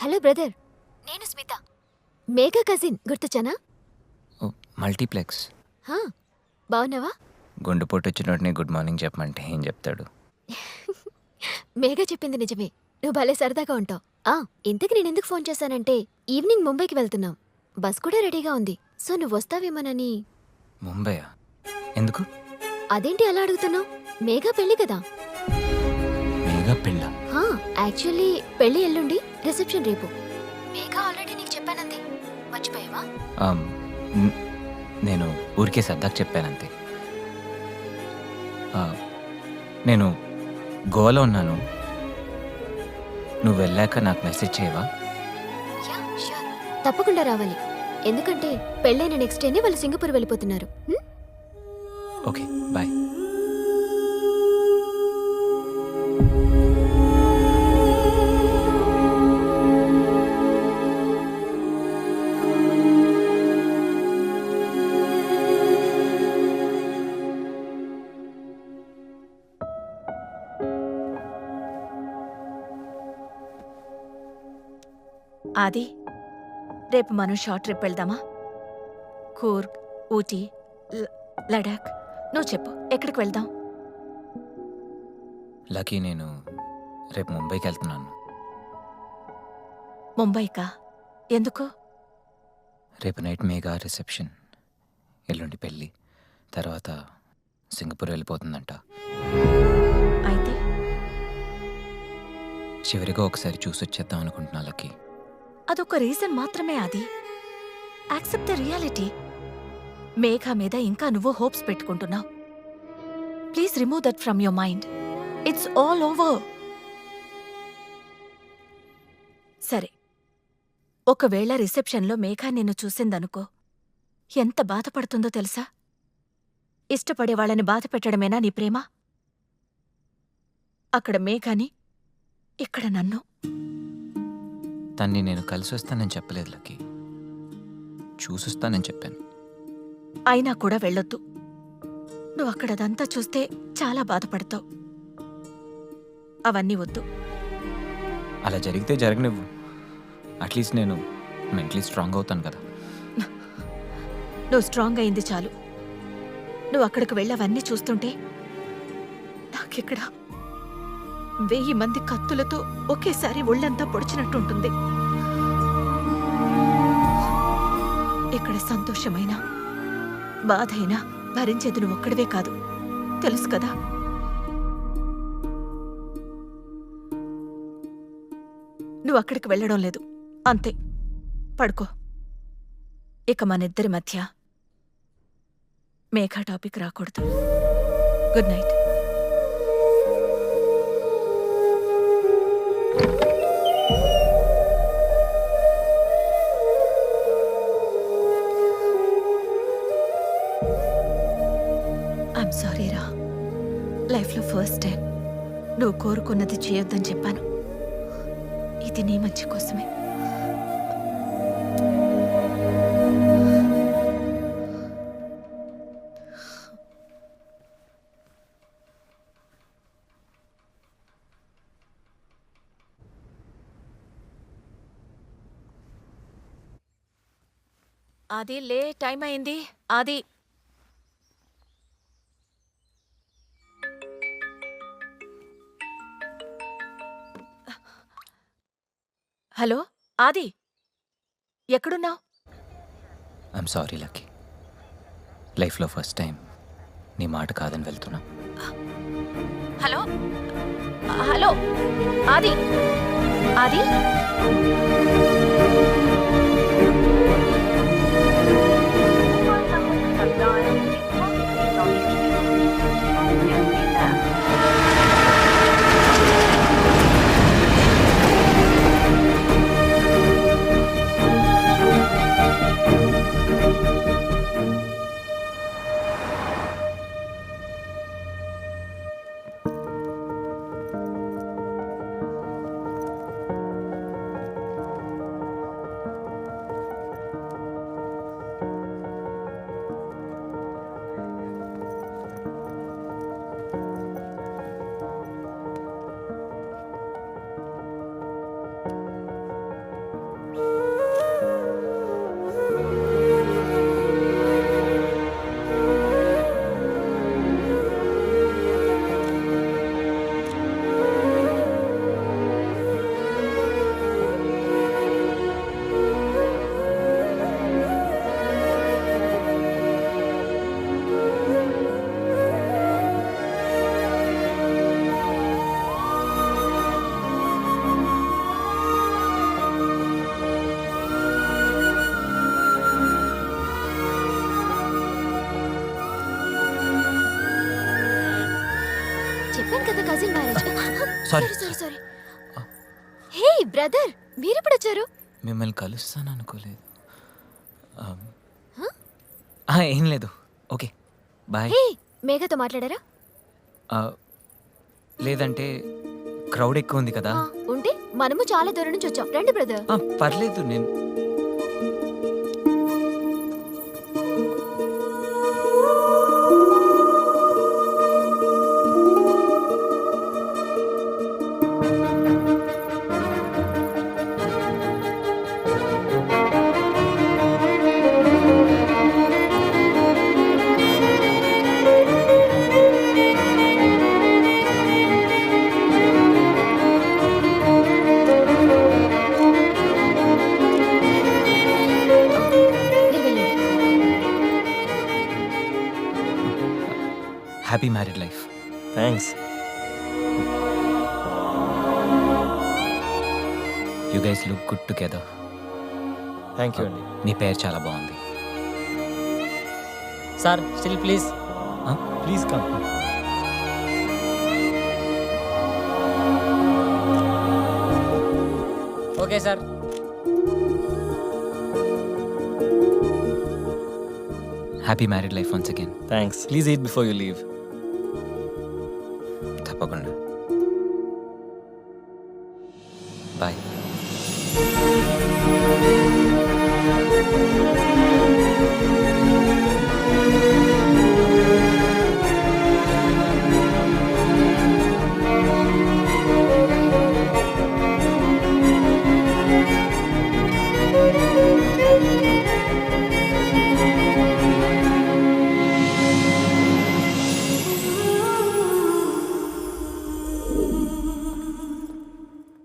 Hello brother, నేను Smitha, Megha cousin. గుర్తొచ్చానా? ఓ multiplex. హా, బాగున్నావా? గుండెపోటు వచ్చినోడిని గుడ్ మార్నింగ్ చెప్పమంటే ఏం చెప్తాడు? మేఘా చెప్పింది నిజమే, నువ్వు భలే సరదాగా ఉంటావు. ఇంతకు నేనెందుకు ఫోన్ చేశానంటే, ఈవినింగ్ ముంబైకి వెళ్తున్నాం. బస్ కూడా రెడీగా ఉంది. సో నువ్వు వస్తావేమోనని. ముంబయా? ఎందుకు? అదేంటి అలా అడుగుతున్నావు? మేఘా పెళ్లి కదా. మేఘా పెళ్ళ? యాక్చువల్లీ పెళ్లి ఎల్లుండి, రిసెప్షన్ రేపు. మేఘా ఆల్రెడీ నీకు చెప్పానంది, మర్చిపోయావా? నేను ఊరికే సరదాకు చెప్పానంతే. నేను గోవాలో ఉన్నాను. నువ్వు వెళ్ళాక నాకు మెసేజ్ చేయవా? తప్పకుండా రావాలి. ఎందుకంటే పెళ్ళైన నెక్స్ట్ డేనే వాళ్ళు సింగపూర్ వెళ్ళిపోతున్నారు. Okay, bye. ఆది, రేపు మనం షార్ట్ ట్రిప్ వెళ్దామా? కూర్గ్, ఊటీ, లడాక్. నువ్వు చెప్పు, ఎక్కడికి వెళ్దాం? లక్కీ, నేను రేపు ముంబైకి వెళ్తున్నాను. ముంబైకా? ఎందుకు? రేపు నైట్ మేఘా రిసెప్షన్, ఎల్లుండి పెళ్ళి, తర్వాత సింగపూర్ వెళ్ళిపోతుందంట. అయితే చివరిగా ఒకసారి చూసొచ్చేద్దాం అనుకుంటున్నా లక్కీ. అదొక రీజన్ మాత్రమే ఆది. Accept the reality. మేఘా మీద ఇంకా నువ్వు హోప్స్ పెట్టుకుంటున్నావు. Please remove that from your mind. It's all over. సరే, ఒకవేళ రిసెప్షన్లో మేఘా నిన్ను చూసిందనుకో, ఎంత బాధపడుతుందో తెలుసా? ఇష్టపడే వాళ్ళని బాధ పెట్టడమేనా నీ ప్రేమ? అక్కడ మేఘాని, ఇక్కడ నన్ను. తన్ని నేను కలిసి వస్తానని చెప్పలేదు లక్కీ, చూసొస్తానని చెప్పాను. అయినా కూడా వెళ్ళొద్దు. నువ్వు అక్కడదంతా చూస్తే చాలా బాధపడతావు. అవన్నీ వద్దు. అలా జరిగితే జరగనివ్వు. అట్లీస్ట్ నేను మెంటలీ స్ట్రాంగ్ అవుతాను కదా. నువ్వు స్ట్రాంగ్ అయింది చాలు. నువ్వు అక్కడికి వెళ్ళవన్నీ చూస్తుంటే నాకిక్కడ 1000 మంది కత్తులతో ఒకేసారి ఒళ్ళంతా పొడిచినట్టుంటుంది. ఇక్కడ సంతోషమైనా బాధైనా భరించేది నువ్వు ఒక్కడివే కాదు, తెలుసు కదా. నువ్వు అక్కడికి వెళ్ళడం లేదు, అంతే. పడుకో. ఇక మనిద్దరి మధ్య మేఘా టాపిక్ రాకూడదు. Good night. ఐమ్ సారీ రా. లైఫ్లో ఫస్ట్ టైం నువ్వు కోరుకున్నది చేయొద్దని చెప్పాను. ఇది నీ మంచి కోసమే. ఆది, లే, టైం అయింది. ఆది, హలో ఆది, ఎక్కడున్నావు? ఐఎమ్ సారీ లక్కీ, లైఫ్లో ఫస్ట్ టైం నీ మాట కాదని వెళ్తున్నా. హలో హలో ఆది, ఆది. చెప్పాను కదా cousin marriage. Sorry. Sorry sorry. హే బ్రదర్, మీరెప్పుడు వచ్చారు? మిమ్మల్ని కలుస్తాను అనుకోలేదు. Huh? ఏం లేదు. Okay bye. హే మేఘతో మాట్లాడారా? లేదంటే క్రౌడ్ ఎక్కువ ఉంది కదా. ఆ, ఉంటే మనము చాలా దూరం నుంచి వచ్చాం. రండి బ్రదర్. పర్లేదు నేను మీరు వెళ్ళండి. Happy married life. Thanks. You guys look good together. Thank you అండి. మీ పేరు చాలా బాగుంది. Sir still please Huh? Please come. Okay sir. Happy married life once again. Thanks. Please eat before you leave. తప్పకుండా. Bye.